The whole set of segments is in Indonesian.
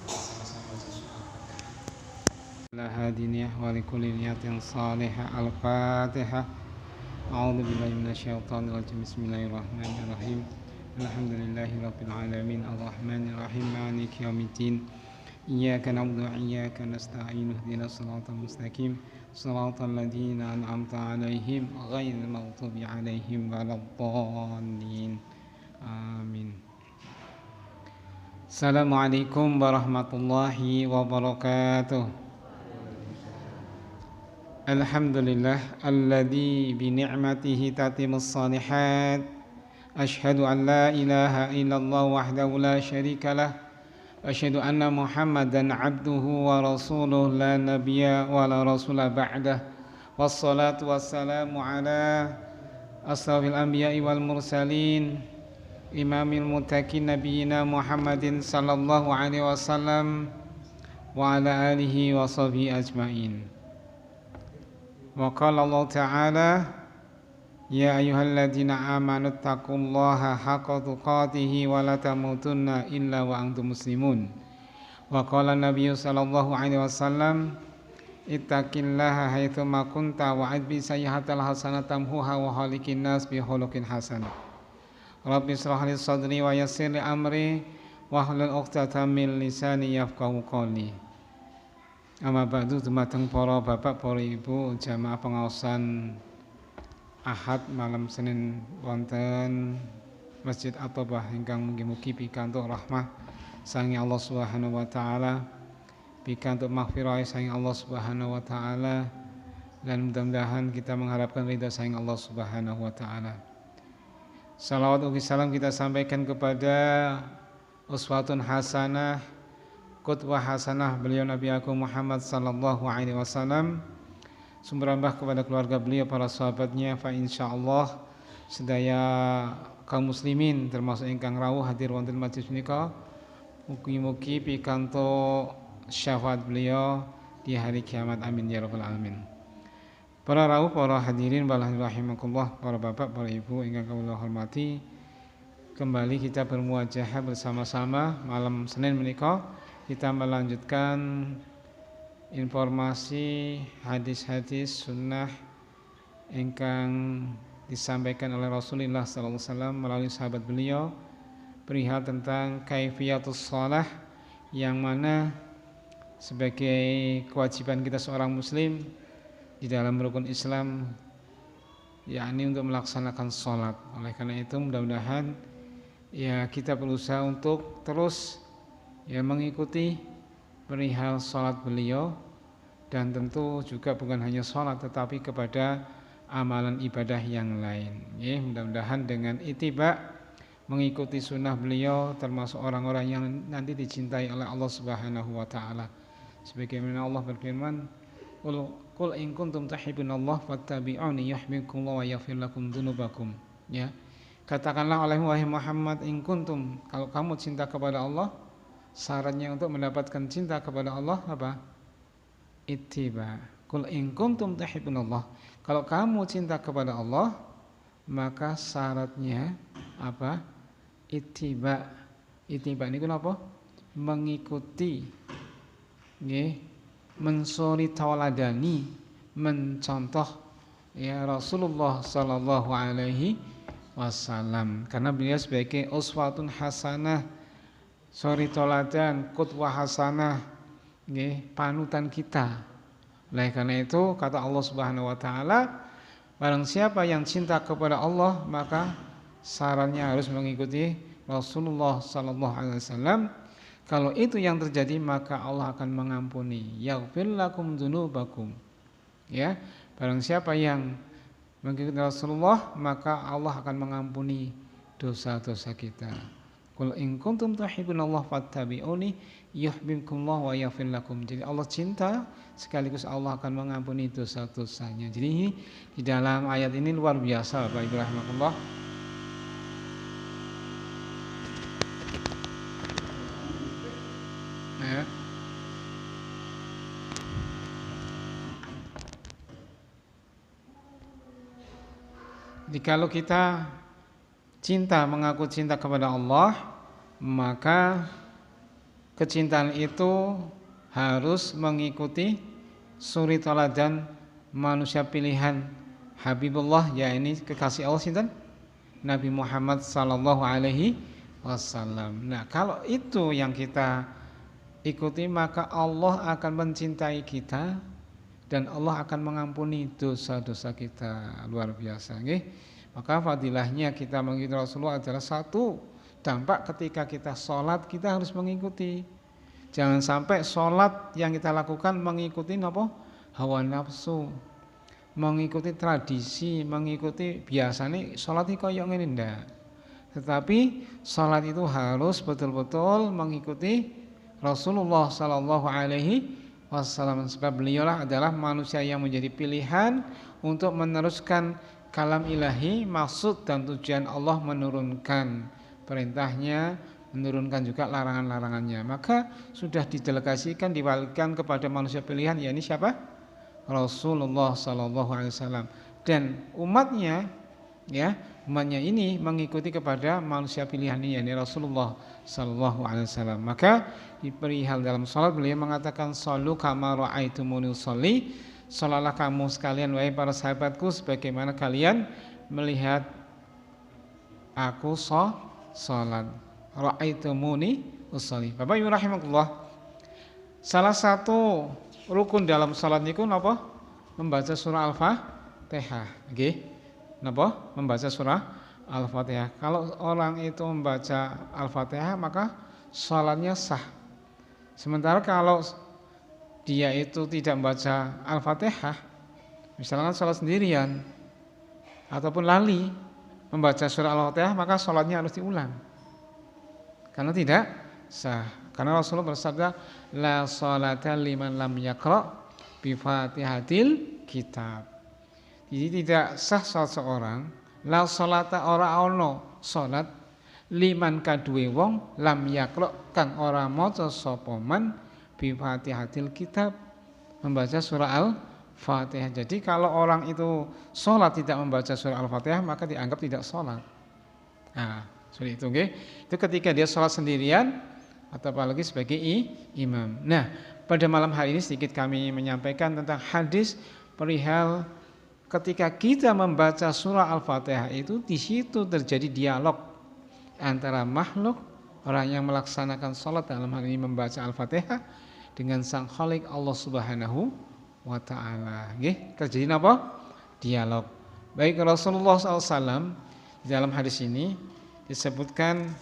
sama-sama la hadiniyah wa likulli niyatin salihah. Al-Fatihah. A'udzu billahi minasyaitonir rajim. Bismillahirrahmanirrahim. Alhamdulillahirabbil alamin arrahmanir rahim maliki yaumiddin. Iyyaka na'budu wa iyyaka nasta'in ihdinas siratal mustaqim siratal ladzina an'amta 'alaihim ghairil maghdubi 'alaihim waladdallin. Amin. Assalamualaikum warahmatullahi wabarakatuh. Alhamdulillah alladzi bi ni'matihi tatimmus shalihat. Asyhadu an la ilaha illallah wahdahu la syarikalah. Asyhadu anna Muhammadan abduhu wa rasuluh la nabiyya wa la rasula ba'dah. Wassalatu wassalamu ala asrafil anbiya'i wal mursalin imamil muttaqin nabiyina Muhammadin sallallahu alaihi wasallam wa ala alihi wa sahbihi ajmain. Wa qala Allah ta'ala ya ayyuhalladzina amanu taqullaha haqqa tuqatih wa la tamutunna illa wa antum muslimun. Wa qala Nabi sallallahu alaihi wasallam ittaqillaha haitsu ma kunta wa adbi sayyi'atal hasanata tamhuha wa khaliqin nas bi khuluqin hasan. Rabbi shrah li sadri wa yassir li amri wahlul 'uqdatam min lisani yafqahu qawli. Amma ba'du, dumateng para bapak, para ibu, jamaah pengaosan Ahad malam Senin wonten Masjid At-Thabbah ingkang mugi-mugi pikantuk rahmah saking Allah Subhanahu wa taala, pikantuk maghfirah saking Allah Subhanahu wa taala, dan mudah-mudahan kita mengharapkan ridha saking Allah Subhanahu wa taala. Salawat ugi salam kita sampaikan kepada uswatun hasanah, qudwah hasanah beliau Nabi Agung Muhammad sallallahu alaihi wasallam, sumber ambah kepada keluarga beliau, para sahabatnya, fa insyaallah sedaya kaum muslimin termasuk ingkang rawuh hadir wonten majelis menika, mugi-mugi pikantuk syafaat beliau di hari kiamat, amin ya rabbal alamin. Para rawuh, para hadirin rahimakumullah, para bapak, para ibu ingkang kula hormati, kembali kita bermuajahah bersama-sama malam Senin menika. Kita melanjutkan informasi hadis-hadis sunnah ingkang disampaikan oleh Rasulullah sallallahu alaihi wasallam melalui sahabat beliau perihal tentang kaifiyatus shalah, yang mana sebagai kewajiban kita seorang muslim di dalam rukun Islam, yakni untuk melaksanakan sholat. Oleh karena itu mudah-mudahan ya kita berusaha untuk terus mengikuti perihal sholat beliau, dan tentu juga bukan hanya sholat tetapi kepada amalan ibadah yang lain. Mudah-mudahan dengan ittiba mengikuti sunnah beliau termasuk orang-orang yang nanti dicintai oleh Allah Subhanahu wa taala. Sebagaimana Allah berfirman, Qul in kuntum tuhibbunallah fattabi'uni yuhibbukumullah wa yaghfir lakum dzunubakum. Katakanlah oleh wahai Muhammad, in kuntum, kalau kamu cinta kepada Allah, syaratnya untuk mendapatkan cinta kepada Allah apa? Ittiba. Qul in kuntum tuhibbunallah. Kalau kamu cinta kepada Allah, maka syaratnya apa? Ittiba. Ittiba niku napa? Mengikuti. Nggih, mensuri tauladani, mencontoh Rasulullah sallallahu alaihi wasallam, karena beliau sebagai uswatun hasanah, suri tauladan, qudwah hasanah, panutan kita. Oleh karena itu kata Allah Subhanahu wa taala, barang siapa yang cinta kepada Allah maka syaratnya harus mengikuti Rasulullah sallallahu alaihi wasallam. Kalau itu yang terjadi maka Allah akan mengampuni. Yaghfir lakum dzunubakum. Barang siapa yang mengikuti Rasulullah maka Allah akan mengampuni dosa-dosa kita. Qul in kuntum tuhibbunallah fattabi'uni yuhibbukumullah wa yaghfir lakum. Jadi Allah cinta sekaligus Allah akan mengampuni dosa-dosanya. Jadi di dalam ayat ini luar biasa Bapak Ibu rahimakumullah. Jikalau kita mengaku cinta kepada Allah, maka kecintaan itu harus mengikuti suri teladan manusia pilihan Habibullah, ya ini kekasih Allah sinten? Nabi Muhammad sallallahu alaihi wasallam. Nah, kalau itu yang kita ikuti, maka Allah akan mencintai kita dan Allah akan mengampuni dosa-dosa kita. Luar biasa, nggih. Maka fadilahnya kita mengikuti Rasulullah adalah satu, dampak ketika kita sholat kita harus mengikuti. Jangan sampai sholat yang kita lakukan mengikuti apa? Hawa nafsu, mengikuti tradisi, mengikuti biasanya sholat ini koyok ini ndak. Tetapi sholat itu harus betul-betul mengikuti Rasulullah Sallallahu Alaihi Wasallam, sebab beliaulah adalah manusia yang menjadi pilihan untuk meneruskan kalam ilahi, maksud dan tujuan Allah menurunkan perintahnya, menurunkan juga larangan-larangannya. Maka sudah didelegasikan, diwakilkan kepada manusia pilihan, yakni siapa? Rasulullah Sallallahu Alaihi Wasallam. Dan umatnya, ya, umatnya ini mengikuti kepada manusia pilihan ini, yakni Rasulullah Sallallahu Alaihi Wasallam. Maka di perihal dalam salat beliau mengatakan, "Shallu kama ra'aitumuni usolli." Salatlah kamu sekalian wahai para sahabatku sebagaimana kalian melihat aku salat. Ra'aitumuni usolli. Bapak Ibu rahimakumullah. Salah satu rukun dalam salat niku napa? Membaca surah Al-Fatihah. Nggih. Napa? Membaca surah Al-Fatihah. Kalau orang itu membaca Al-Fatihah maka salatnya sah. Sementara kalau dia itu tidak membaca Al-Fatihah, misalnya salat sendirian ataupun lali membaca surah Al-Fatihah, maka salatnya harus diulang. Karena tidak sah. Karena Rasulullah bersabda, la salata liman lam yaqra bi Fatihatil kitab. Jadi tidak sah salat seorang, la salata ora ono salat liman kaduwe wong lam yaqra kang ora maca sapa man bi Fatihatil kitab, membaca surah Al-Fatihah. Jadi kalau orang itu sholat tidak membaca surah Al-Fatihah maka dianggap tidak sholat. Nah, seperti itu, okay? Itu ketika dia sholat sendirian atau apalagi sebagai imam. Nah, pada malam hari ini sedikit kami menyampaikan tentang hadis perihal ketika kita membaca surah Al-Fatihah itu di situ terjadi dialog antara makhluk, orang yang melaksanakan sholat dalam hal ini membaca Al-Fatihah dengan Sang Khalik Allah Subhanahu wa Ta'ala. Terjadi apa? Dialog. Baik Rasulullah SAW di dalam hadis ini disebutkan,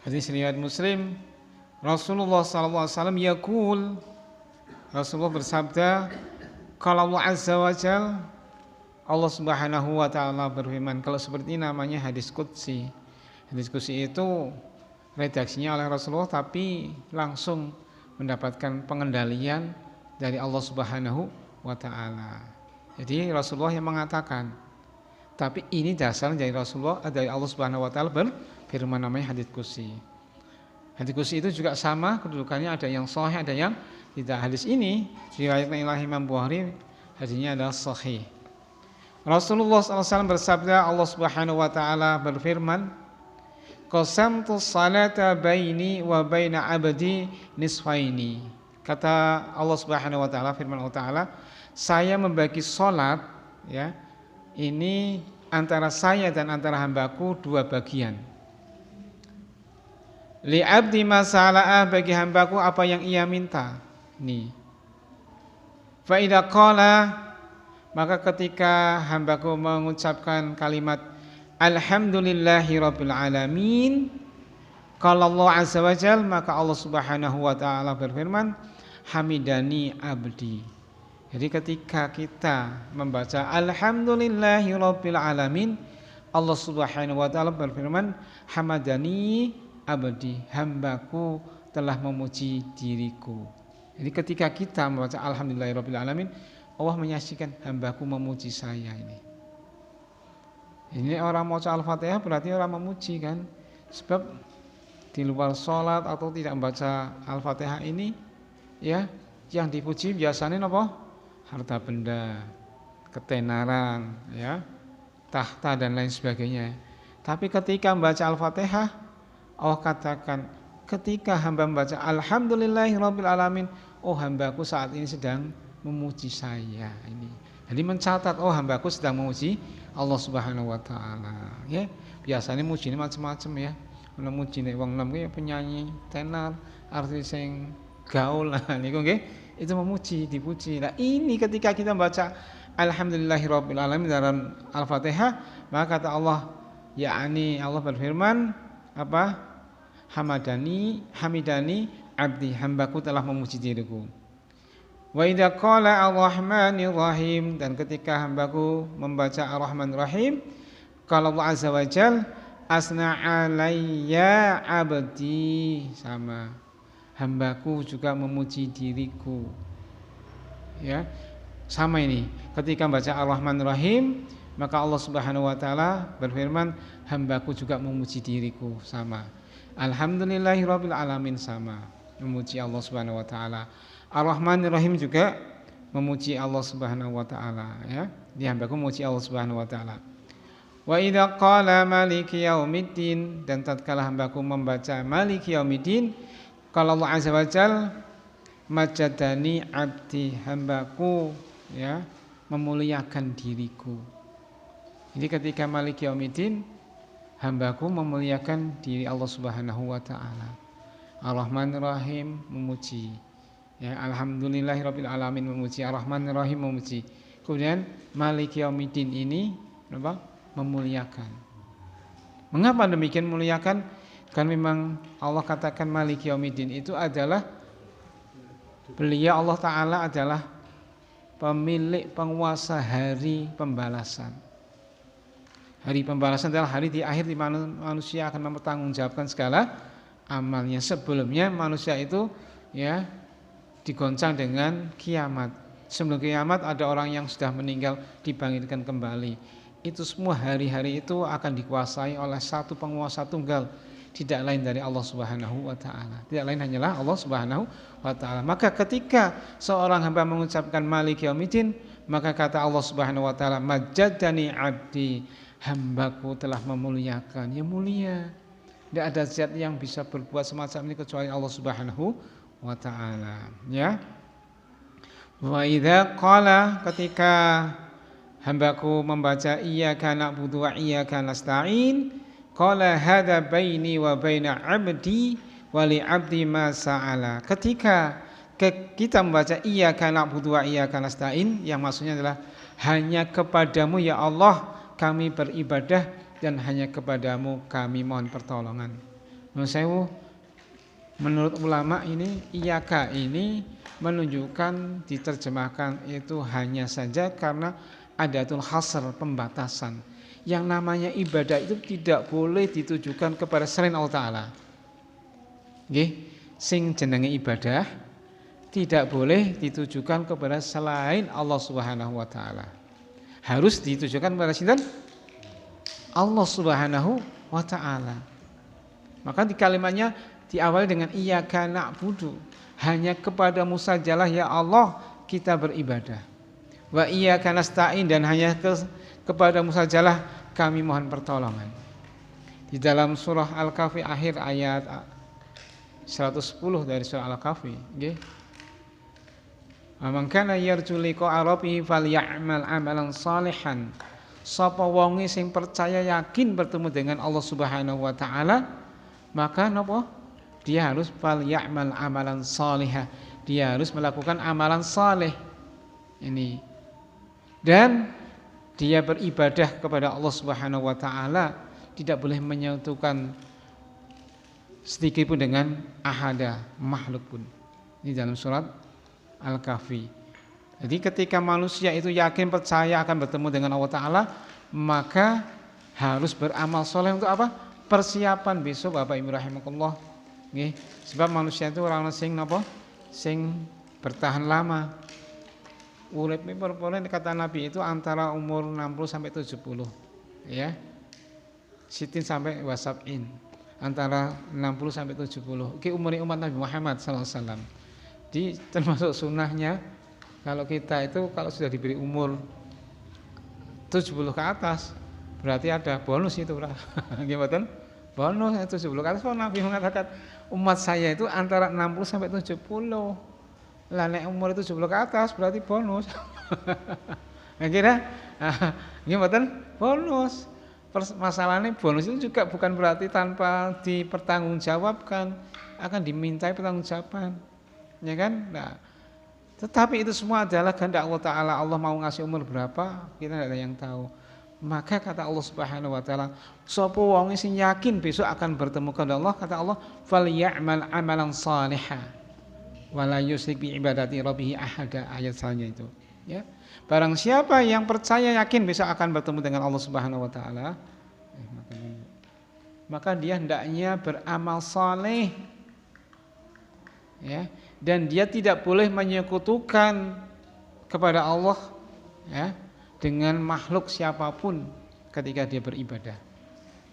hadis riwayat Muslim, Rasulullah SAW yaqul, Rasulullah bersabda, kalau Allah Azza wa Jal, Allah Subhanahu wa Ta'ala berfirman. Kalau seperti ini namanya hadis qudsi. Hadis qudsi itu redaksinya oleh Rasulullah tapi langsung mendapatkan pengendalian dari Allah Subhanahu wa Ta'ala. Jadi Rasulullah yang mengatakan, tapi ini dasar dari Rasulullah, dari Allah Subhanahu wa Ta'ala berfirman, namanya hadits qudsi. Hadits qudsi itu juga sama kedudukannya, ada yang sahih, ada yang tidak. Hadis ini riwayatnya oleh Imam Bukhari, hadisnya adalah sahih. Rasulullah SAW bersabda, Allah Subhanahu wa Ta'ala berfirman, qasamtu salata baini wa baina abdi nisfaini. Kata Allah Subhanahu wa Ta'ala, firman Allah Ta'ala, saya membagi salat, ya, ini antara saya dan antara hambaku dua bagian. Li abdi masala'ah, bagi hambaku apa yang ia minta. Nih. Fa idza qala, maka ketika hambaku mengucapkan kalimat Alhamdulillahi Rabbil Alamin, kalau Allah Azza wa Jal, maka Allah Subhanahu wa Ta'ala berfirman, hamidani abdi. Jadi ketika kita membaca Alhamdulillahi Rabbil Alamin, Allah Subhanahu wa Ta'ala berfirman, hamadani abdi, hambaku telah memuji diriku. Jadi ketika kita membaca Alhamdulillahi Rabbil Alamin, Allah menyaksikan hambaku memuji saya ini. Ini orang mau Al-Fatihah berarti orang memuji kan. Sebab di luar sholat atau tidak membaca Al-Fatihah ini, ya, yang dipuji biasanya apa? Harta benda, ketenaran, ya, tahta dan lain sebagainya. Tapi ketika membaca Al-Fatihah, Allah katakan ketika hamba membaca alhamdulillahirabbil alamin, oh hambaku saat ini sedang memuji saya ini. Jadi mencatat oh hambaku sedang memuji Allah Subhanahu wa taala, ya. Biasanya muji ini macam-macam ya. Ana muji nek wong nom ki penyanyi, tenar, artis sing gaul lah niku nggih. Itu memuji, dipuji. Nah, ini ketika kita membaca alhamdulillahirabbil alamin dalam Al-Fatihah, maka kata Allah, yakni Allah berfirman apa? Hamidani abdi, hambaku telah memuji diriku. Wa idza qala ar-rahmanir rahim, dan ketika hambaku membaca ar-rahmanir rahim, kalau Allah azza wajal asna alayya abdi, sama hambaku juga memuji diriku. Ya. Sama ini. Ketika membaca ar-rahmanir rahim, maka Allah Subhanahu wa taala berfirman, hambaku juga memuji diriku, sama. Alhamdulillahirabbil alamin, sama, memuji Allah Subhanahu wa taala. Ar-Rahmanir Rahim juga memuji Allah Subhanahu wa taala, ya. Di hambaku memuji Allah Subhanahu wa taala. Wa idza qala maliki yaumiddin, dan tatkala hambaku membaca maliki yaumiddin, kalau Allah azza wajal majadani abdi, hambaku ya memuliakan diriku. Jadi ketika maliki yaumiddin, hambaku memuliakan diri Allah Subhanahu wa taala. Ar-Rahmanir Rahim memuji. Ya, alhamdulillahirabbil alamin memuji, Ar-Rahmanir Rahim memuji. Kemudian Maliki Yaumiddin ini apa? Memuliakan. Mengapa demikian memuliakan? Kan memang Allah katakan Maliki Yaumiddin itu adalah beliau Allah taala adalah pemilik penguasa hari pembalasan. Hari pembalasan adalah hari di akhir di mana manusia akan mempertanggungjawabkan segala amalnya. Sebelumnya manusia itu ya digoncang dengan kiamat. Sebelum kiamat ada orang yang sudah meninggal dibangkitkan kembali. Itu semua hari-hari itu akan dikuasai oleh satu penguasa tunggal, tidak lain dari Allah Subhanahu wa taala. Tidak lain hanyalah Allah Subhanahu wa taala. Maka ketika seorang hamba mengucapkan Maliki Yaumiddin, maka kata Allah Subhanahu wa taala, majadani abdi, hambaku telah memuliakan. Ya mulia. Tidak ada zat yang bisa berbuat semacam ini kecuali Allah Subhanahu wa taala, ya. Wa idza qala, ketika hambaku membaca iyyaka na'budu wa iyyaka nasta'in, qala hadza baini wa baina 'abdi wa li 'abdi ma sa'ala. Ketika kita membaca iyyaka na'budu wa iyyaka nasta'in, yang maksudnya adalah hanya kepadamu ya Allah kami beribadah dan hanya kepadamu kami mohon pertolongan. Menurut ulama ini iyyaka ini menunjukkan diterjemahkan itu hanya saja karena adatul hasr, pembatasan. Yang namanya ibadah itu tidak boleh ditujukan kepada selain Allah taala. Nggih, sing jenenge ibadah tidak boleh ditujukan kepada selain Allah Subhanahu wa taala. Harus ditujukan kepada sinten? Allah Subhanahu wa taala. Maka di kalimatnya diawali dengan iyyaka na'budu, hanya kepadamu sajalah ya Allah kita beribadah. Wa iyyaka nasta'in, dan hanya kepadamu sajalah kami mohon pertolongan. Di dalam surah Al-Kahfi akhir ayat 110 dari surah Al-Kahfi, nggih. Man kana yarju liqa'a rabbih falyamal 'amalan shalihan. Sapa wonge sing percaya yakin bertemu dengan Allah Subhanahu wa taala, maka napa? Dia harus falyamal 'amalan shaliha. Dia harus melakukan amalan saleh. Ini. Dan dia beribadah kepada Allah Subhanahu wa taala tidak boleh menyentuhkan sedikit pun dengan ahada, makhluk pun. Ini dalam surat Al-Kahfi. Jadi ketika manusia itu yakin percaya akan bertemu dengan Allah taala, maka harus beramal soleh untuk apa? Persiapan besok Bapak Ibu rahimakumullah. Nggih, sebab manusia itu orang sing napa? Sing bertahan lama. Urip perpolen kata Nabi itu antara umur 60 sampai 70. Ya. Sitin sampai wasabin. Antara 60 sampai 70. Iki umurnya umat Nabi Muhammad sallallahu alaihi wasallam. Di termasuk sunnahnya kalau kita itu kalau sudah diberi umur 70 ke atas berarti ada bonus itu, nggih mboten? Bonus 70 ke atas. Nabi mengatakan umat saya itu antara 60 sampai 70. Lah nek umur itu 70 ke atas berarti bonus. Kira nggih mboten bonus. Masalahnya bonus itu juga bukan berarti tanpa dipertanggungjawabkan, akan dimintai pertanggungjawaban. Ya kan? Nah, tetapi itu semua adalah kehendak Allah Ta'ala. Allah mau ngasih umur berapa, kita tidak ada yang tahu. Maka kata Allah Subhanahu wa taala, sapa wong sing yakin besok akan bertemu dengan Allah, kata Allah, "Falyamal amalan shalihan wa la yusyrik bi ibadati rabbih ahada." Ayat selanjutnya itu, ya. Barang siapa yang percaya yakin besok akan bertemu dengan Allah Subhanahu wa taala, maka dia hendaknya beramal saleh. Ya, dan dia tidak boleh menyekutukan kepada Allah, ya, dengan makhluk siapapun ketika dia beribadah.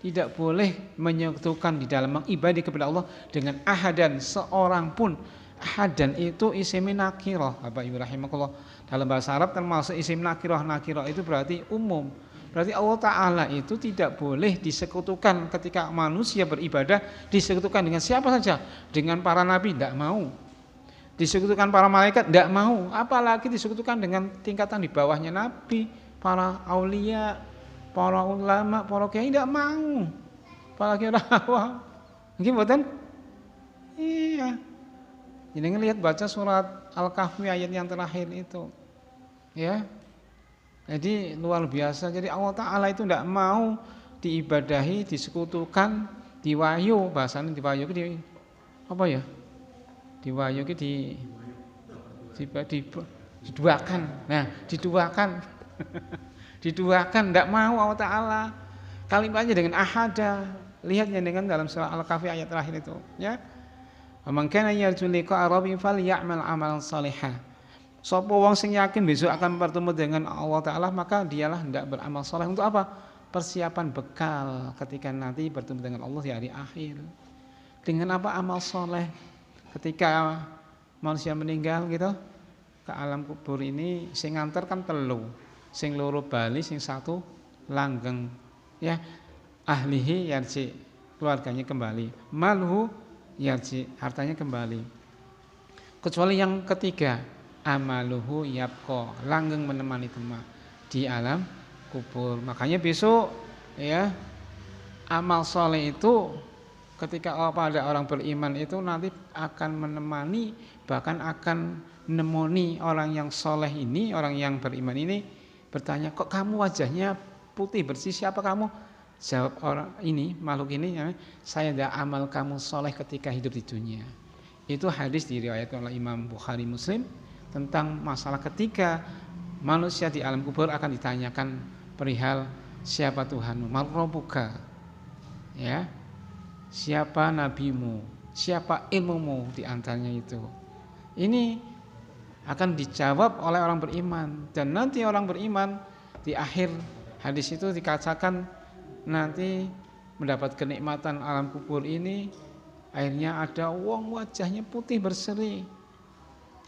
Tidak boleh menyekutukan di dalam mengibadah kepada Allah dengan ahadan seorang pun. Ahadan itu isim nakirah, Bapak Ibu rahimakumullah. Dalam bahasa Arab termasuk isim nakirah. Nakirah itu berarti umum. Berarti Allah Ta'ala itu tidak boleh disekutukan ketika manusia beribadah, disekutukan dengan siapa saja. Dengan para nabi, tidak mau. Disekutukan para malaikat, tidak mau. Apalagi disekutukan dengan tingkatan di bawahnya nabi, para aulia, para ulama, para kiai, tidak mau. Apalagi orang awam. Gimana? Iya. Jadi ngelihat baca surat Al-Kahfi ayat yang terakhir itu. Ya. Jadi luar biasa. Jadi Allah Ta'ala itu tidak mau diibadahi, disekutukan, diwayu. Bahasanya diwayu di apa ya? Diwayu diduakan. Nah, diduakan. Diduakan, tidak mau Allah Ta'ala. Kalimatnya dengan ahada. Lihatnya dengan dalam surah Al-Kahfi ayat terakhir itu, ya. Man kana yarju liqa'a rabbih falyamal amalan shalihan. Sapa wong sing yakin besok akan bertemu dengan Allah Ta'ala, maka dialah hendak beramal saleh. Untuk apa? Persiapan bekal ketika nanti bertemu dengan Allah di hari akhir. Dengan apa amal saleh? Ketika manusia meninggal gitu ke alam kubur ini, sing nganter kan telu, sing loro bali, sing satu langgeng, ya. Ahlihi yarji, keluarganya kembali. Malhu yarji, hartanya kembali. Kecuali yang ketiga, amaluhu yabqa, langgeng menemani teman di alam kubur. Makanya besok, ya, amal soleh itu ketika ada orang beriman itu nanti akan menemani, bahkan akan nemoni orang yang soleh ini, orang yang beriman ini bertanya, kok kamu wajahnya putih bersih, siapa kamu? Jawab orang ini, makhluk ini, ya, saya ada amal kamu soleh ketika hidup di dunia. Itu hadis diriwayatkan oleh Imam Bukhari Muslim tentang masalah ketika manusia di alam kubur akan ditanyakan perihal siapa Tuhanmu, man rabbuka, ya, siapa nabimu, siapa ilmumu, di antaranya itu. Ini akan dijawab oleh orang beriman, dan nanti orang beriman di akhir hadis itu dikatakan nanti mendapat kenikmatan alam kubur ini, akhirnya ada wong wajahnya putih berseri,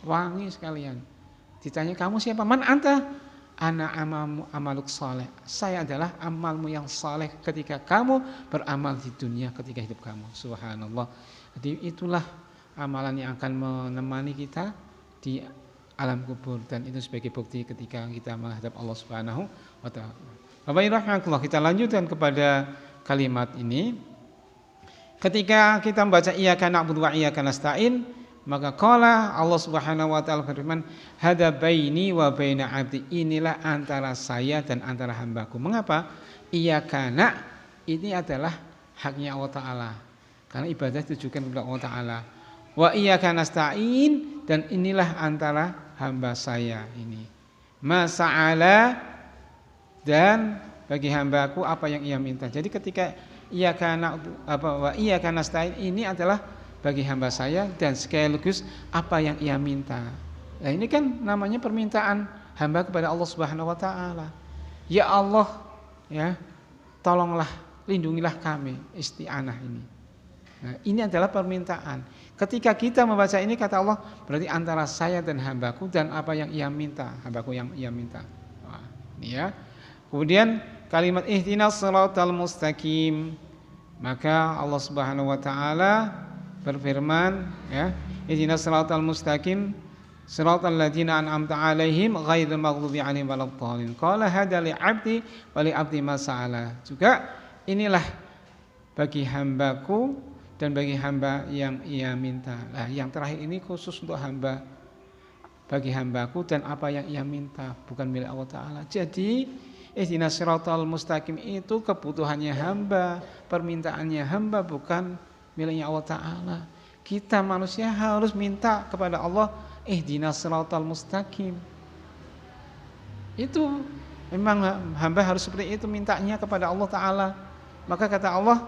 wangi sekalian. Ditanya, kamu siapa? Man anta? Ana amaluk saleh. Saya adalah amalmu yang saleh ketika kamu beramal di dunia, ketika hidup kamu. Subhanallah. Jadi itulah amalan yang akan menemani kita di alam kubur, dan itu sebagai bukti ketika kita menghadap Allah Subhanahu wa taala. Bapak Ibu rahimakumullah, kita lanjutkan kepada kalimat ini. Ketika kita membaca iyyaka na'budu wa iyyaka nasta'in, maka qala Allah Subhanahu wa taala berfirman, hada baini wa baina 'abdi, inilah antara saya dan antara hambaku. Mengapa? Iyyaka na' ini adalah haknya Allah Taala. Karena ibadah ditujukan kepada Allah Taala. Wa iyyaka nasta'in, dan inilah antara hamba saya ini. Masa'ala, dan bagi hambaku apa yang ia minta. Jadi ketika iyyaka na'budu wa iyyaka nasta'in ini adalah bagi hamba saya, dan sekaligus apa yang ia minta. Nah, ini kan namanya permintaan hamba kepada Allah Subhanahu wa taala. Ya Allah, ya, tolonglah, lindungilah kami, isti'anah ini. Nah, ini adalah permintaan. Ketika kita membaca ini, kata Allah, berarti antara saya dan hambaku dan apa yang ia minta, hambaku yang ia minta. Nah, ini ya. Kemudian kalimat ihdinas shiratal mustaqim, Maka Allah Subhanahu wa taala berfirman, ya, ihdinas siratal mustaqim siratal ladzina an'amta 'alaihim ghairil maghdubi 'alaihim waladdallin. Qala hadza li 'abdi wa li 'abdi ma sa'ala. Juga inilah bagi hambaku dan bagi hamba yang ia minta. Nah, yang terakhir ini khusus untuk hamba, bagi hambaku dan apa yang ia minta, bukan milik Allah Ta'ala. Jadi ihdinas siratal mustaqim itu kebutuhannya hamba, permintaannya hamba, bukan miliknya Allah Ta'ala. Kita manusia harus minta kepada Allah, ihdinas siratal mustaqim. Itu memang hamba harus seperti itu mintanya kepada Allah Ta'ala. Maka kata Allah,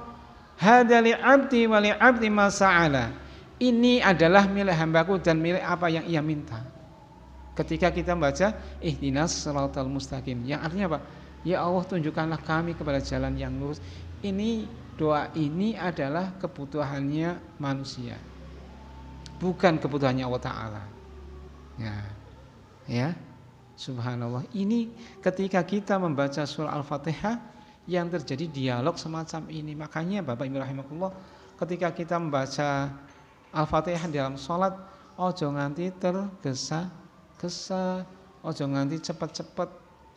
hadza li 'abdi wa li 'abdi ma sa'ala. Ini adalah milik hambaku dan milik apa yang ia minta. Ketika kita membaca ihdinas siratal mustaqim, yang artinya apa? Ya Allah, tunjukkanlah kami kepada jalan yang lurus. Ini doa ini adalah kebutuhannya manusia, bukan kebutuhannya Allah Ta'ala. Ya, subhanallah. Ini ketika kita membaca surah Al-Fatihah yang terjadi dialog semacam ini. Makanya Bapak Ibu rahimakumullah, ketika kita membaca Al-Fatihah dalam sholat, ojo nganti tergesa-gesa, ojo nganti cepet-cepet,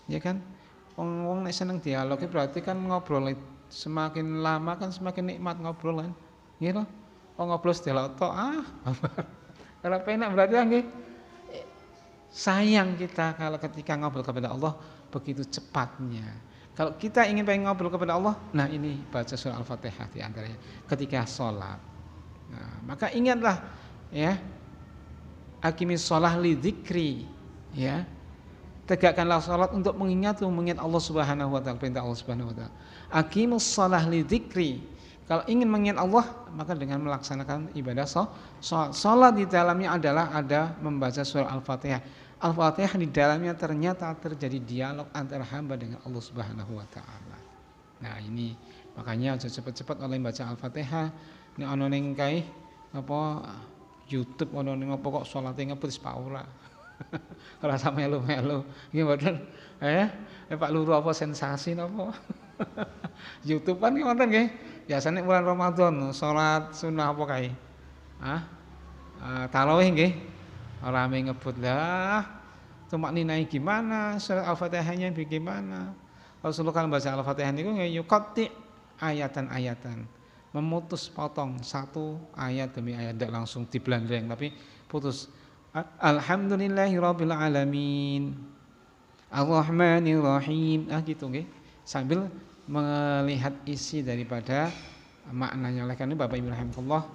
ya kan? Wong nek seneng dialog berarti kan ngobrol, semakin lama kan semakin nikmat ngobrol kan, gitu. Oh ngobrol sedelok tok, kalau penak berarti nggih. Sayang kita kalau ketika ngobrol kepada Allah begitu cepatnya. Kalau kita ingin pengen ngobrol kepada Allah, nah ini baca surah Al-Fatihah di antaranya ketika sholat. Nah, maka ingatlah, ya, aqimis sholah li dzikri, ya. Tegakkanlah salat untuk mengingat Allah Subhanahu wa taala, perintah Allah Subhanahu wa taala. Aqimus shalah li dzikri. Kalau ingin mengingat Allah, maka dengan melaksanakan ibadah salat. Salat di dalamnya adalah ada membaca surah Al-Fatihah. Al-Fatihah di dalamnya ternyata terjadi dialog antara hamba dengan Allah Subhanahu wa taala. Nah, ini makanya aja cepet-cepet oleh baca Al-Fatihah. Nek ana ning kae apa YouTube ana ning apa kok salate ngebut Pak ora. Ora sampe melu-melu. Nggih mboten. Pak Luru apa sensasi napa? YouTube kan wonten nggih. Biasane bulan Ramadan salat sunah apa kae? Tarawih nggih. Ora ame ngebut lah. Tumak ninai gimana? Surat Al-Fatihahnya bagaimana? Rasulullah kalau baca Al-Fatihah niku yuqatti ayatan-ayatan. Memutus potong satu ayat demi ayat, tidak langsung diblandreng tapi putus. Alhamdulillahirabbil alamin. Ar-Rahmanir Rahim. Gitu nggih. Sambil melihat isi daripada maknanya. Oleh karena Bapak Ibu rahimakumullah,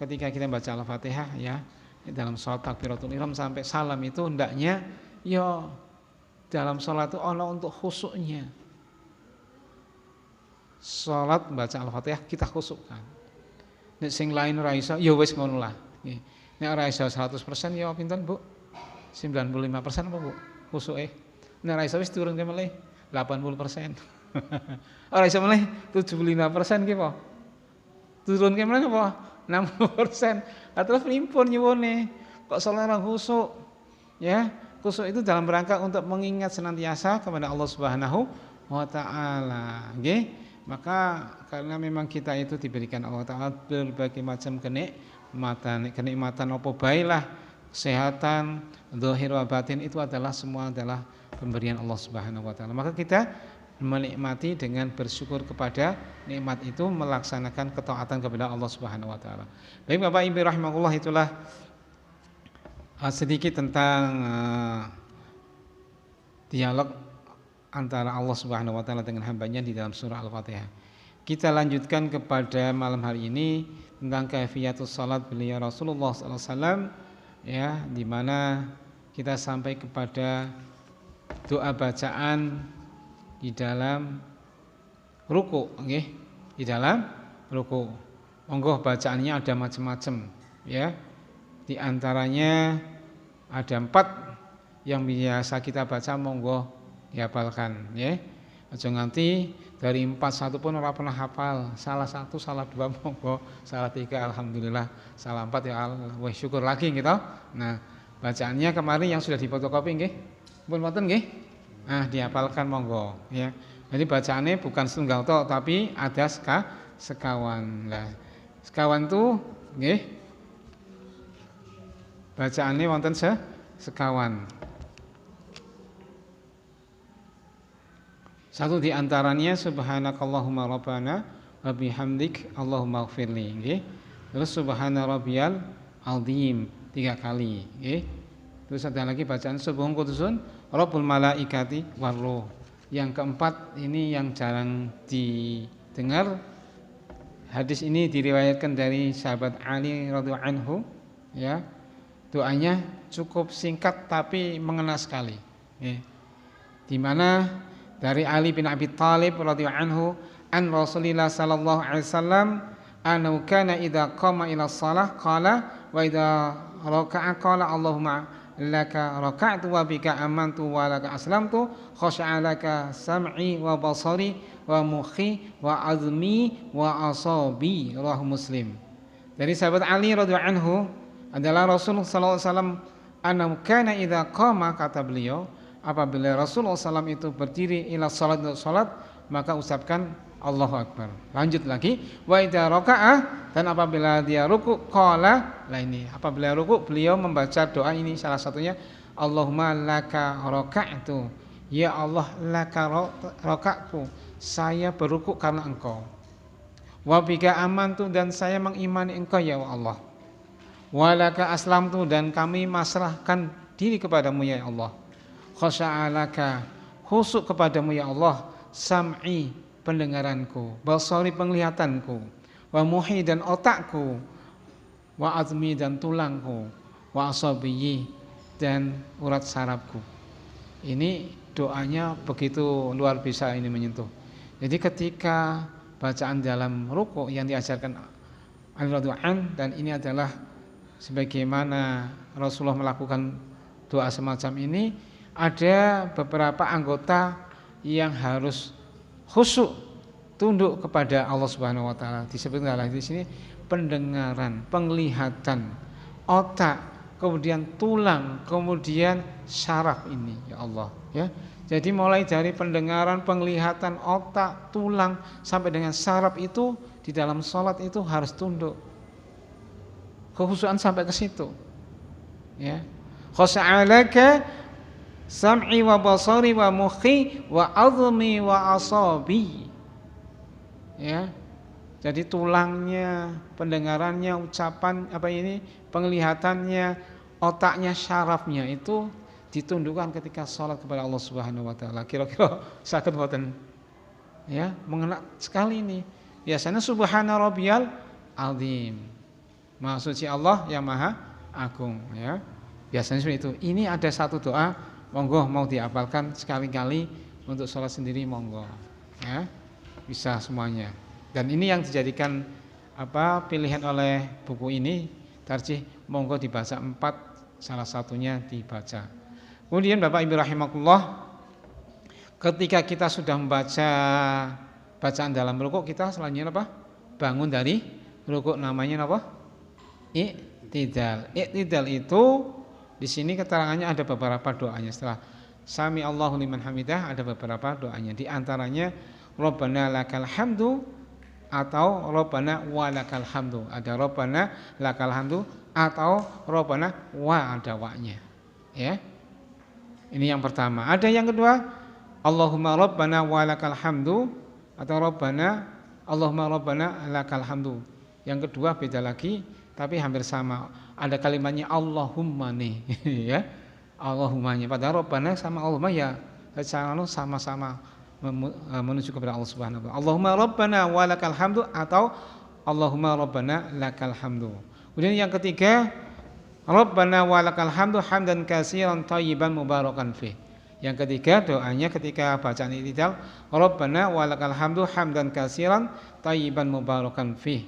ketika kita baca Al-Fatihah, ya, dalam salat takbiratul ihram sampai salam itu hendaknya ya dalam salat itu ana untuk khusyuknya. Salat baca Al-Fatihah kita khusyukkan. Nek sing lain ora iso ya wis ngono lah. Nggih. Nek ora iso 100% ya pinten, Bu? 95% apa, Bu? Khusyuke. Nek ora iso wis turun ke melih 80%. Ora iso melih 75% ki apa? Turun ke melih apa? 60%. Lah terus pripun nyuwune? Kok salat ora khusyuk? Ya, khusyuk itu dalam rangka untuk mengingat senantiasa kepada Allah Subhanahu wa taala. Nggih. Maka karena memang kita itu diberikan Allah Ta'ala berbagai macam kenikmatan apa baiklah, kesehatan, zahir wa batin, itu adalah semua adalah pemberian Allah Subhanahu wa taala. Maka kita menikmati dengan bersyukur kepada nikmat itu, melaksanakan ketaatan kepada Allah Subhanahu wa taala. Baik Bapak Ibu rahimakumullah, itulah sedikit tentang dialog antara Allah Subhanahu wa taala dengan hambanya di dalam surah Al-Fatihah. Kita lanjutkan kepada malam hari ini tentang kaifiyatus salat beliau Rasulullah sallallahu alaihi wasallam, ya, di mana kita sampai kepada doa bacaan di dalam ruku, nggih. Di dalam ruku. Monggo bacaannya ada macam-macam, ya. Di antaranya ada 4 yang biasa kita baca, monggo dihafalkan, ya. Aja nganti dari 4 satu pun ora pernah hafal. Salah 1, salah 2 monggo, salah 3 alhamdulillah, salah 4 ya wah syukur lagi gitu. Nah, bacaannya kemarin yang sudah difotokopi nggih. Pun wonten nggih. Nah, dihafalkan monggo, ya. Jadi bacaannya bukan setunggal tok tapi ada sekawan. Lah sekawan tu nggih bacaane wonten sekawan. Satu di antaranya subhanakallahumma rabbana wa bihamdik Allahumma ighfirli nggih. Terus subhana rabbiyal azim 3 kali nggih. Terus ada lagi bacaan subuhun qudusun rabbul malaikati warruh. Yang keempat ini yang jarang didengar. Hadis ini diriwayatkan dari sahabat Ali radhiyallahu anhu ya. Doanya cukup singkat tapi mengena sekali ya. Di mana dari Ali bin Abi Thalib radhiyallahu anhu an Rasulillah sallallahu alaihi wasallam annahu kana idza qama ila shalah qala wa idza raka'a qala Allahumma laka raka'tu wa bika amantu wa laka aslamtu khasha'a laka sam'i wa basari wa mukhi wa azmi wa asabi rawahu Muslim. Dari sahabat Ali radhiyallahu anhu adalah Rasulullah sallallahu alaihi wasallam annahu kana idza qama, kata beliau, apabila Rasulullah SAW itu berdiri ila salat untuk salat maka ucapkan Allahu Akbar. Lanjut lagi wa idza raka'ah, dan apabila dia ruku qala, lah ini apabila ruku beliau membaca doa ini salah satunya Allahumma laka raka'tu, ya Allah laka raka'tu, saya berruku karena engkau. Wa bika amantu, dan saya mengimani engkau ya Allah. Wa laka aslamtu, dan kami masrahkan diri kepadamu ya Allah. Khasya'alaka, khusuk kepadamu ya Allah. Sam'i, pendengaranku, basari, penglihatanku, wa muhi, dan otakku, wa azmi, dan tulangku, wa asabiyi, dan urat sarafku. Ini doanya begitu luar biasa, ini menyentuh. Jadi ketika bacaan dalam ruku yang diajarkan Al-Radhu'an, dan ini adalah sebagaimana Rasulullah melakukan doa semacam ini, ada beberapa anggota yang harus khusyuk tunduk kepada Allah Subhanahu wa taala. Disebutkan di sini pendengaran, penglihatan, otak, kemudian tulang, kemudian syaraf ini ya Allah ya. Jadi mulai dari pendengaran, penglihatan, otak, tulang sampai dengan syaraf itu di dalam salat itu harus tunduk. Kekhusyukan sampai ke situ. Ya. Khasa'alaka sam'i wa basari wa mukhi wa azmi wa asabi. Ya. Jadi tulangnya, pendengarannya, ucapan penglihatannya, otaknya, syarafnya itu ditundukkan ketika salat kepada Allah Subhanahu wa taala. Kira-kira saged mboten? Ya, mengena sekali ini. Biasanya subhana rabbiyal azim. Maha suci Allah yang maha agung ya. Biasanya seperti itu. Ini ada satu doa, monggo mau dihafalkan sekali-kali untuk sholat sendiri, monggo ya, bisa semuanya. Dan ini yang dijadikan pilihan oleh buku ini, tarjih monggo dibaca 4, salah satunya dibaca. Kemudian Bapak Ibu rahimakumullah, ketika kita sudah membaca bacaan dalam rukuk, kita selanjutnya bangun dari rukuk, namanya I'tidal. I'tidal itu di sini keterangannya ada beberapa doanya. Setelah Sami Allahu liman hamidah ada beberapa doanya. Di antaranya Rabbana lakal hamdu atau Rabbana walakal hamdu. Ada Rabbana lakal hamdu atau Rabbana wa, ada wa-nya. Ya. Ini yang pertama. Ada yang kedua, Allahumma Rabbana walakal hamdu atau Allahumma Rabbana lakal hamdu. Yang kedua beda lagi tapi hampir sama. Ada kalimatnya Allahumma nih ya. Allahummanya. Padahal Rabbana sama Allahumma ya secara sama-sama menuju kepada Allah Subhanahu wa taala. Allahumma Rabbana walakal hamdu atau Allahumma Rabbana lakal hamdu. Kemudian yang ketiga, Rabbana walakal hamdu hamdan katsiran thayyiban mubarakan fih. Yang ketiga doanya ketika bacaan i'tidal, Rabbana walakal hamdu hamdan katsiran thayyiban mubarakan fih.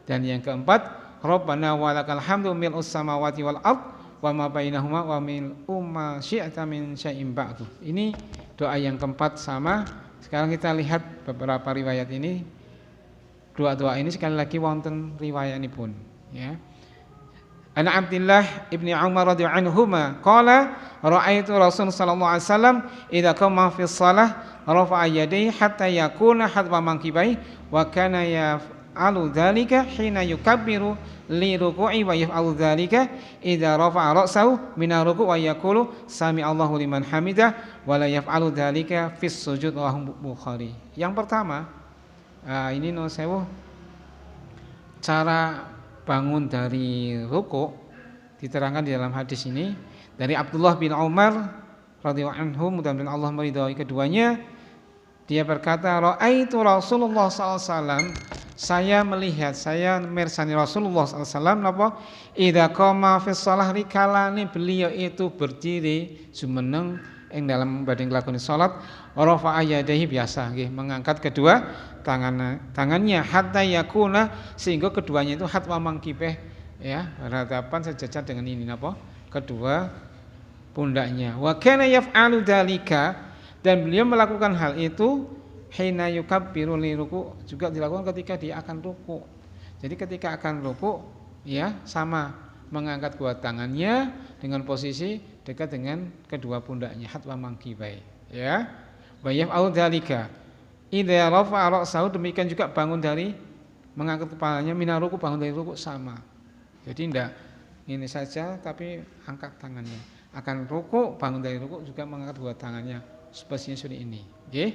Dan yang keempat, Rabbana walakal hamdu mil'us samawati wal ard wa ma bainahuma wa mil'u ma syi'ta min syai'in ba'du. Ini doa yang keempat sama. Sekarang kita lihat beberapa riwayat ini. Doa-doa ini sekali lagi wonten riwayatanipun ya. Ana Abdullah ibni Umar radhiyallahu anhuma qala ra'aitu Rasul sallallahu alaihi wasallam idza qama fi shalah rafa'a yadayhi hatta yakuna hadwa mankibai wa kana yaf'alu dzalika hina yukabbiru li ruku'i wa yaf'alu dzalika idza rafa'a ra'sahu min ruku' wa yaqulu sami Allahu liman hamidah wa la yaf'alu dzalika fis sujud rawahu Bukhari. Yang pertama, ini no sewu cara bangun dari ruku' diterangkan di dalam hadis ini dari Abdullah bin Umar radhiyallahu anhu, mudah-mudahan Allah meridhai keduanya. Dia berkata, ra'aitu Rasulullah SAW, saya melihat, saya mirsani Rasulullah SAW, apa? Idza qama fi shalah rikalane beliau itu berdiri jumeneng ing dalam badhe nglakoni salat, rafa'a yadayhi biasa nggih, mengangkat kedua tangannya hatta yakuna, sehingga keduanya itu hatwa mangkibeh ya, berhadapan sejajar dengan ini apa? Kedua pundaknya. Wa kana yaf'alu dzalika, dan beliau melakukan hal itu hina yukabbiru li ruku', juga dilakukan ketika dia akan ruku'. Jadi ketika akan ruku' ya sama mengangkat kedua tangannya dengan posisi dekat dengan kedua pundaknya hatwa mangkibai ya. Wa yaf'alu dzalika idza rafa'a ra'sahu, demikian juga bangun dari mengangkat kepalanya mina ruku', bangun dari ruku' sama. Jadi tidak ini saja tapi angkat tangannya. Akan ruku', bangun dari ruku' juga mengangkat kedua tangannya. Sepertinya seperti ini, okay?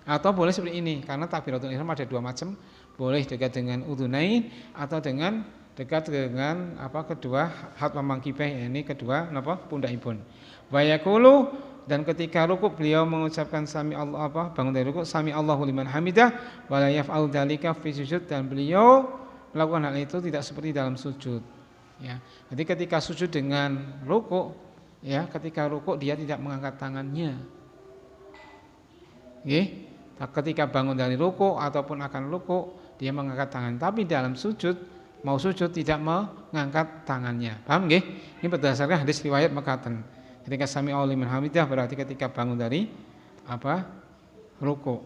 Atau boleh seperti ini, karena takbiratul ihram ada dua macam, boleh dekat dengan udhunain atau dengan dekat dengan apa kedua hatwa mangkibeh, ini kedua apa pundakipun. Wa yaqulu, dan ketika rukuk beliau mengucapkan sami Allah apa bangun dari rukuk sami Allahu liman hamidah wa la yaf'al dzalika fi sujud, dan beliau melakukan hal itu tidak seperti dalam sujud. Ya, jadi ketika sujud dengan rukuk, ya ketika rukuk dia tidak mengangkat tangannya. Okay. Ketika bangun dari ruku ataupun akan ruku dia mengangkat tangan, tapi dalam sujud mau sujud tidak mengangkat tangannya. Paham nggih? Ini berdasarkan hadis riwayat mekaten. Ketika sami Allahu liman hamidah berarti ketika bangun dari apa? Ruku.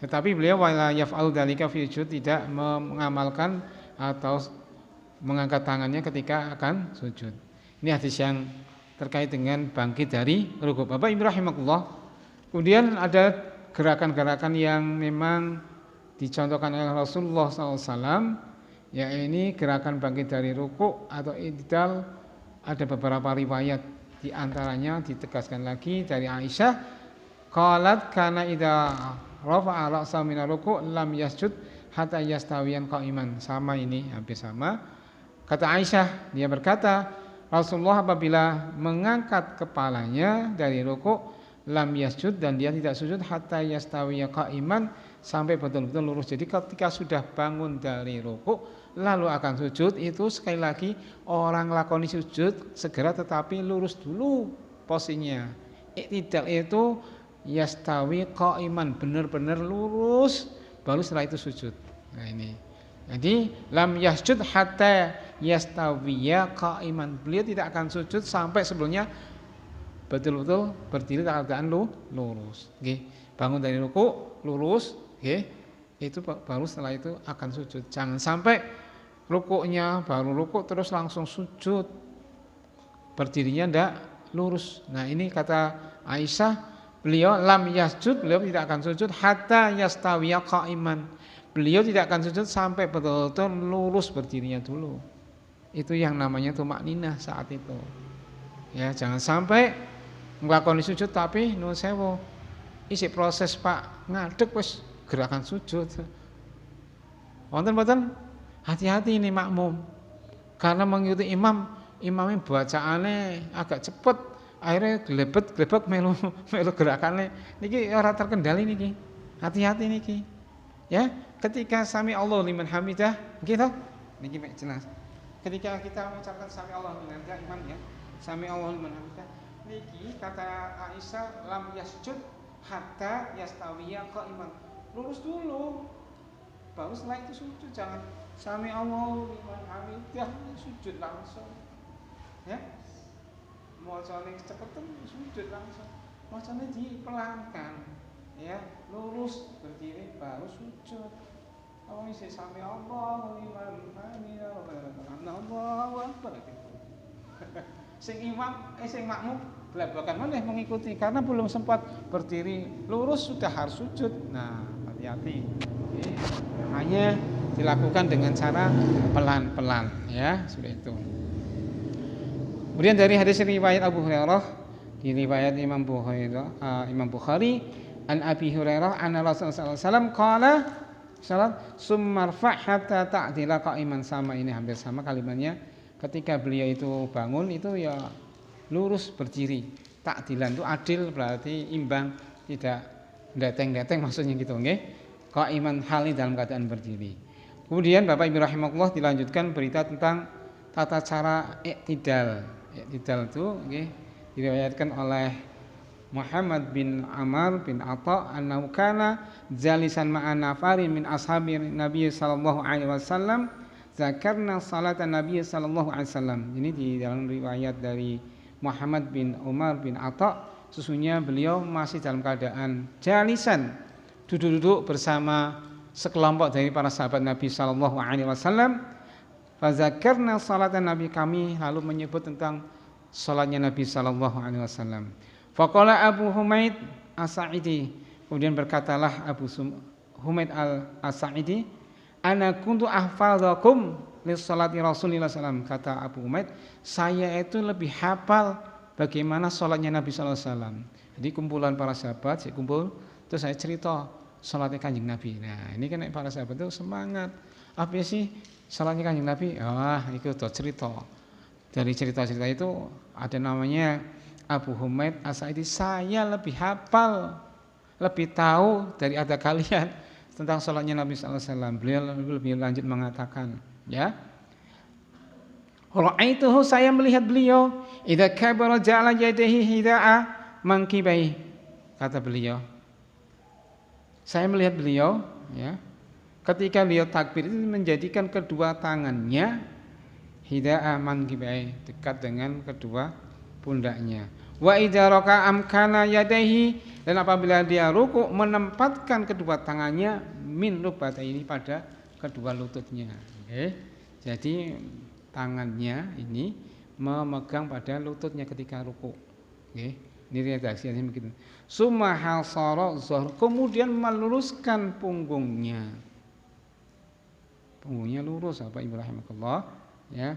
Tetapi beliau wala yaf'alu dzalika fi sujud, tidak mengamalkan atau mengangkat tangannya ketika akan sujud. Ini hadis yang terkait dengan bangkit dari ruku. Bapak Ibu rahimakumullah. Kemudian ada gerakan-gerakan yang memang dicontohkan oleh Rasulullah SAW, ya ini gerakan bangkit dari ruku atau i'tidal. Ada beberapa riwayat, di antaranya ditegaskan lagi dari Aisyah, qalat kana idza rafa'a ra'sahu min ruku' lam yasjud hatta yastawiyan qa'iman. Sama ini, hampir sama. Kata Aisyah, dia berkata, Rasulullah apabila mengangkat kepalanya dari ruku' lam yasjud, dan dia tidak sujud hatta yastawiya qa'iman, sampai betul-betul lurus. Jadi ketika sudah bangun dari ruku' lalu akan sujud, itu sekali lagi orang lakoni sujud segera tetapi lurus dulu posisinya. I'tidal itu yastawi qa'iman, benar-benar lurus baru setelah itu sujud. Nah ini. Jadi lam yasjud hatta yastawiya qa'iman. Beliau tidak akan sujud sampai sebelumnya betul-betul berdiri dalam keadaan lurus. Okay. Bangun dari ruku lurus, okay. Itu baru setelah itu akan sujud. Jangan sampai rukuknya baru rukuk terus langsung sujud, berdirinya tidak lurus. Nah ini kata Aisyah, beliau lam yasjud, beliau tidak akan sujud hatta yastawiya qa'iman. Beliau tidak akan sujud sampai betul-betul lurus berdirinya dulu. Itu yang namanya tumakninah saat itu. Ya, jangan sampai nglakoni sujud tapi nuwun sewu isi proses Pak ngadeg wis gerakan sujud. Wonten mboten? Hati-hati ini makmum. Karena mengikuti imamnya bacaane agak cepet, akhirnya glebet melu gerakane niki ora terkendali niki. Hati-hati niki. Ya, ketika sami Allah liman hamidah, gitu. Niki jelas. Ketika kita mengucapkan sami Allah liman hamidah, imam ya. Sami Allah liman hamidah. Niki kata Aisyah lam yasjud hatta yastawiya qa'iman. Lurus dulu. Baru setelah itu sujud, jangan sami Allah liman hamidah sujud langsung. Ya. Mocone cepetan sujud langsung. Mocone dipelankan. Ya, lurus berdiri baru sujud. Oh, isi sami Allah liman hamidah Allahu akbar. Sing imam, sing makmum belabakan maneh mengikuti karena belum sempat berdiri lurus sudah harus sujud. Nah, hati-hati. Hanya dilakukan dengan cara pelan-pelan, ya, sudah itu. Kemudian dari hadis riwayat Abu Hurairah, di riwayat Imam Bukhari, an Abi Hurairah anna Rasulullah sallallahu alaihi wasallam qala salat summarfa hatta ta'dila qa'iman, sama ini hampir sama kalimatnya. Ketika beliau itu bangun itu ya lurus berdiri. Ta'dilan itu adil berarti imbang, tidak deteng-deteng maksudnya gitu nggih. Qa'iman hali dalam keadaan berdiri. Kemudian Bapak Ibu rahimakumullah dilanjutkan berita tentang tata cara i'tidal. I'tidal itu nggih diriwayatkan oleh Muhammad bin Amr bin Atha annahu kana jalisan ma'an nafarin min ashabi Nabi sallallahu alaihi wasallam zakarna salatan Nabi sallallahu alaihi wasallam. Ini di dalam riwayat dari Muhammad bin Umar bin Atha, sesungguhnya beliau masih dalam keadaan jalisan, duduk-duduk bersama sekelompok dari para sahabat Nabi sallallahu alaihi wasallam. Fazakarna salatan Nabi, kami lalu menyebut tentang salatnya Nabi sallallahu alaihi wasallam. Faqala Abu Humaid As-Sa'idi, kemudian berkatalah Abu Humaid As-Sa'idi, ana kuntu ahfadzakum li sholati Rasulillah sallallahu alaihi wasallam. Kata Abu Humaid, saya itu lebih hafal bagaimana salatnya Nabi sallallahu alaihi wasallam. Jadi kumpulan para sahabat, saya kumpul, terus saya cerita salatnya Kanjeng Nabi. Nah, ini kan para sahabat itu semangat. Apa sih salatnya Kanjeng Nabi? Itu tuh cerita. Dari cerita-cerita itu ada namanya Abu Humaid As-Sa'idi, saya lebih hafal, lebih tahu dari ada kalian tentang salatnya Nabi sallallahu alaihi wasallam. Beliau lebih lanjut mengatakan, ya. Ra'aituhu, saya melihat beliau, idza kabara ja'ala yadayhi hida'a mankibai. Kata beliau, saya melihat beliau, ya, ketika beliau takbir itu menjadikan kedua tangannya hida'a mankibai, dekat dengan kedua pundaknya. Wa idza raka'a amkana yadayhi, dan apabila dia ruku menempatkan kedua tangannya min rukbatayni, pada kedua lututnya. Jadi tangannya ini memegang pada lututnya ketika ruku. Ini redaksinya begitu. Summa hasara zuhr, kemudian meluruskan punggungnya. Punggungnya lurus, apa Ibu rahimakumullah, ya.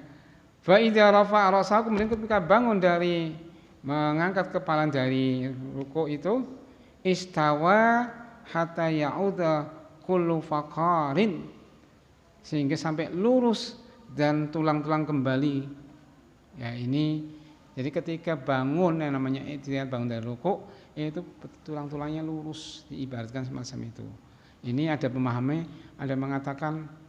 Fa idza rafa'a ra'sahu, kemudian ketika bangun dari mengangkat kepala dari ruku itu, istawa hatta ya'udha kullu faqarin, sehingga sampai lurus dan tulang-tulang kembali. Ya, ini jadi ketika bangun yang namanya i'tidal, bangun dari ruku, itu tulang-tulangnya lurus, diibaratkan semacam itu. Ini ada pemahaman, ada mengatakan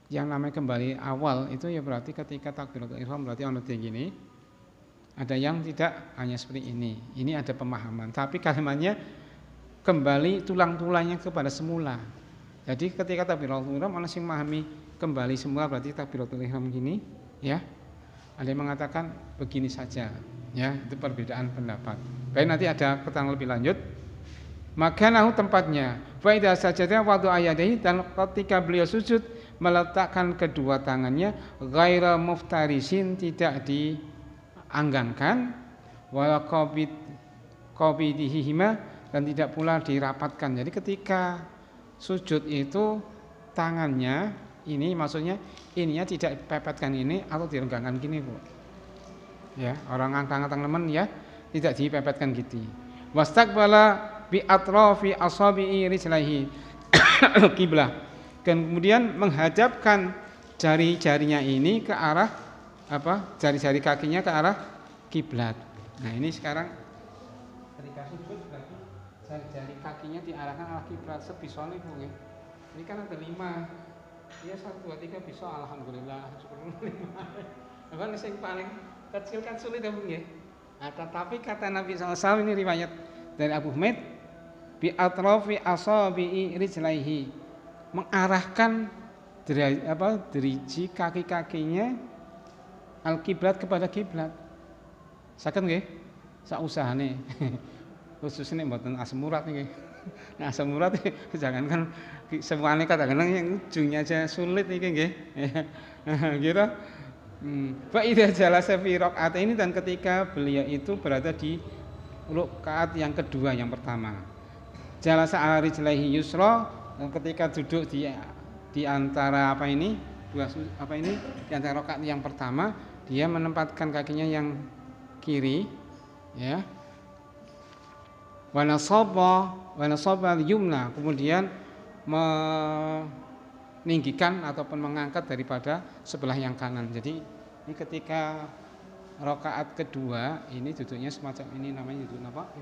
yang namanya kembali awal itu ya berarti ketika takbiratul ihram, berarti ono gini. Ada yang tidak, hanya seperti ini. Ini ada pemahaman. Tapi kalimatnya kembali tulang-tulangnya kepada semula. Jadi ketika takbiratul ihram, orang yang memahami kembali semula berarti takbiratul ihram gini, ya. Ada yang mengatakan begini saja, ya. Itu perbedaan pendapat. Baik, nanti ada keterangan lebih lanjut. Makanahu, tempatnya. Fa idza sajada wada'a yadayhi, dan ketika beliau sujud meletakkan kedua tangannya ghaira muftarisin, tidak dianggangkan, wala qabidihima, dan tidak pula dirapatkan. Jadi ketika sujud itu tangannya ini, maksudnya ininya tidak dipepetkan ini atau direnggangkan gini, Bu. Ya, orang angkang-angkang teman ya, tidak dipepetkan gitu. Wastaqbala bi atrafi asabi'i rijlaihi qiblah. Dan kemudian menghadapkan jari-jarinya ini ke arah jari-jari kakinya ke arah kiblat. Nah, ini sekarang ketika sujud berarti jari-jari kakinya diarahkan arah kiblat. Sebisa nih, Bu. Ini kan ada 5. Ya 1 2 3 bisa, alhamdulillah. Syukur 5. Apa yang paling kecil kan sulit ya, Bu nggih. Nah, tetapi kata Nabi SAW, ini riwayat dari Abu Humaid, bi atrafi asabi'i rijlaihi, mengarahkan deriji kaki-kakinya al-kiblat, kepada kiblat. Saged nggih? Sak usahane. Khususnya mboten asam urat nggih. Nah, asam urat jangankan semuanya, kadang-kadang yang ujungnya aja sulit niki nggih. Gitu. Fa idza jalasa fi raq'ataini, dan ketika beliau itu berada di rakaat yang kedua, yang pertama. Jalasa ala rijlaihi yusra ketika duduk di antara apa ini di antara rakaat yang pertama dia menempatkan kakinya yang kiri, ya. Wa nasaba al-yumna, kemudian meninggikan ataupun mengangkat daripada sebelah yang kanan. Jadi ini ketika rakaat kedua ini duduknya semacam ini, namanya duduk apa?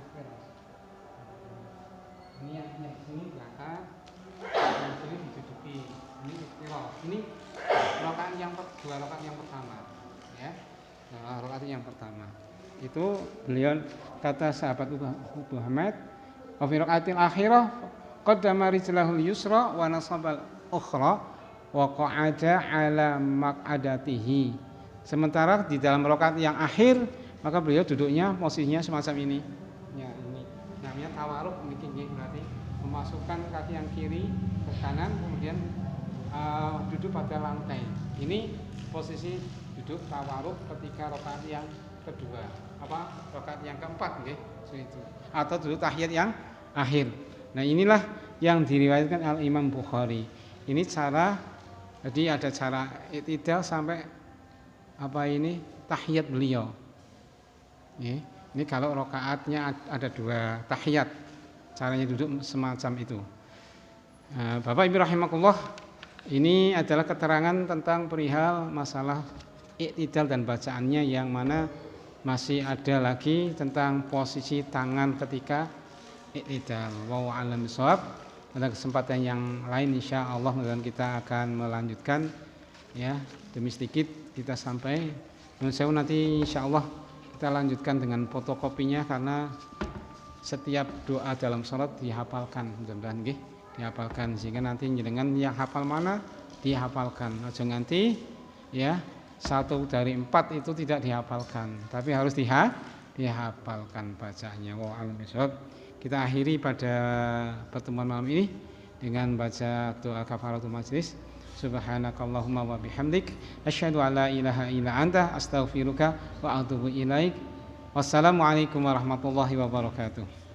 Ini yang sini belakang, yang sini diduduki. Ini istilah. Ini rakaat yang pertama, ya. Nah, rakaat yang pertama. Itu beliau kata sahabat Muhammad, wa fi rakaatil akhirah qaddama rijlahul yusra wa nasabal ukhra wa qa'ada ala maq'adatihi. Sementara di dalam rakaat yang akhir maka beliau duduknya posisinya semacam ini. Ya, ini namanya tawarruk, ini berarti memasukkan kaki yang kiri ke kanan kemudian duduk pada lantai. Ini posisi duduk tawarruk ketika rakaat yang kedua, rakaat yang keempat, nggih, itu. Atau duduk tahiyat yang akhir. Nah, inilah yang diriwayatkan Al Imam Bukhari. Ini cara, jadi ada cara i'tidal sampai tahiyat beliau. Ini kalau rakaatnya ada 2 tahiyat, caranya duduk semacam itu. Bapak Ibu rahimakumullah, ini adalah keterangan tentang perihal masalah i'tidal dan bacaannya, yang mana masih ada lagi tentang posisi tangan ketika i'tidal. Wallahu a'lam bishawab. Pada kesempatan yang lain insyaallah kita akan melanjutkan, ya, demi sedikit kita sampai. Nanti insyaallah kita lanjutkan dengan fotokopinya, karena setiap doa dalam salat dihafalkan, mudah-mudahan nggih dihafalkan, sehingga nanti dengan yang hafal mana dihafalkan. Aja nganti ya 1 dari 4 itu tidak dihafalkan, tapi harus dihafalkan bacaannya. Wa a'lam bishawab. Kita akhiri pada pertemuan malam ini dengan baca doa kafaratul majlis. Subhanakallahumma wa bihamdik asyhadu an la ilaha illa anta astaghfiruka wa atubu ilaik. Wassalamualaikum warahmatullahi wabarakatuh.